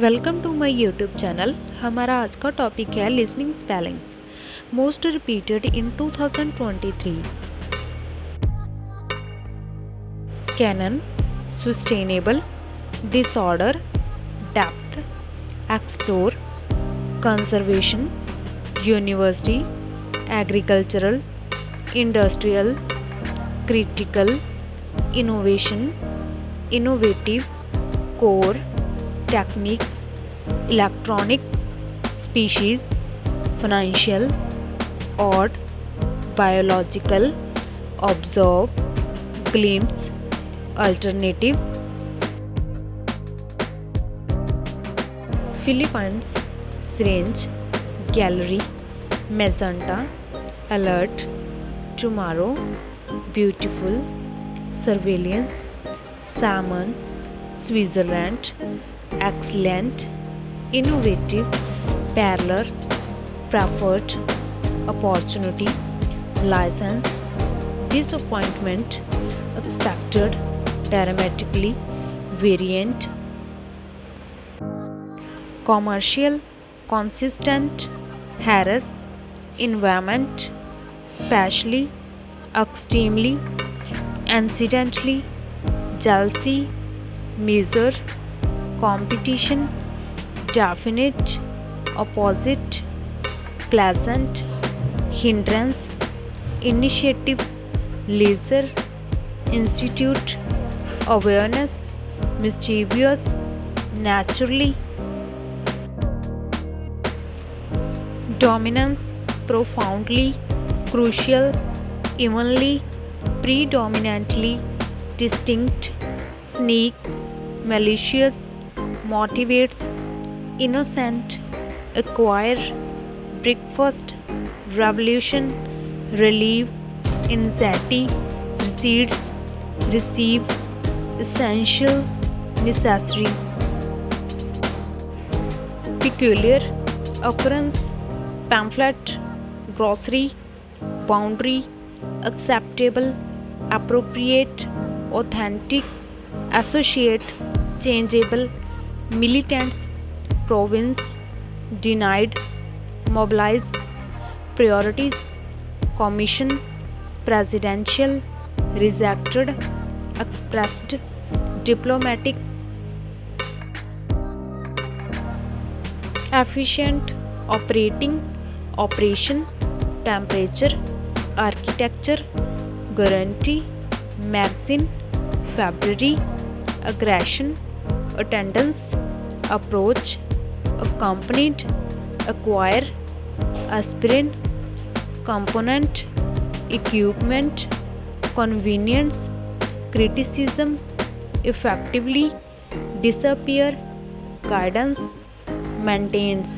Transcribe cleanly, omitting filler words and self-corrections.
Welcome to my YouTube channel. हमारा आज का टॉपिक है listening spellings most repeated in 2023। Canon, sustainable, disorder, depth, explore, conservation, university, agricultural, industrial, critical, innovation, innovative, core, techniques, electronic, species, financial, odd, biological, observe, glimpse, alternative. Philippines, syringe, gallery, magenta, alert, tomorrow, beautiful, surveillance, salmon, Switzerland, excellent, innovative, parlor, preferred, opportunity, license, disappointment, expected, dramatically, variant, commercial, consistent, harass, environment, specially, extremely, incidentally, jealousy, measure, competition, definite, opposite, pleasant, hindrance, initiative, leisure, institute, awareness, mischievous, naturally, dominance, profoundly, crucial, evenly, predominantly, distinct, sneak, malicious, motivates, innocent, acquire, breakfast, revolution, relieve, anxiety, recedes, receive, essential, necessary, peculiar, occurrence, pamphlet, grocery, boundary, acceptable, appropriate, authentic, associate, changeable, militants, province, denied, mobilize, priorities, commission, presidential, rejected, expressed, diplomatic, efficient, operating, operation, temperature, architecture, guarantee, magazine, February, aggression, attendance, approach, accompanied, acquire, aspirant, component, equipment, convenience, criticism, effectively, disappear, guidance, maintains.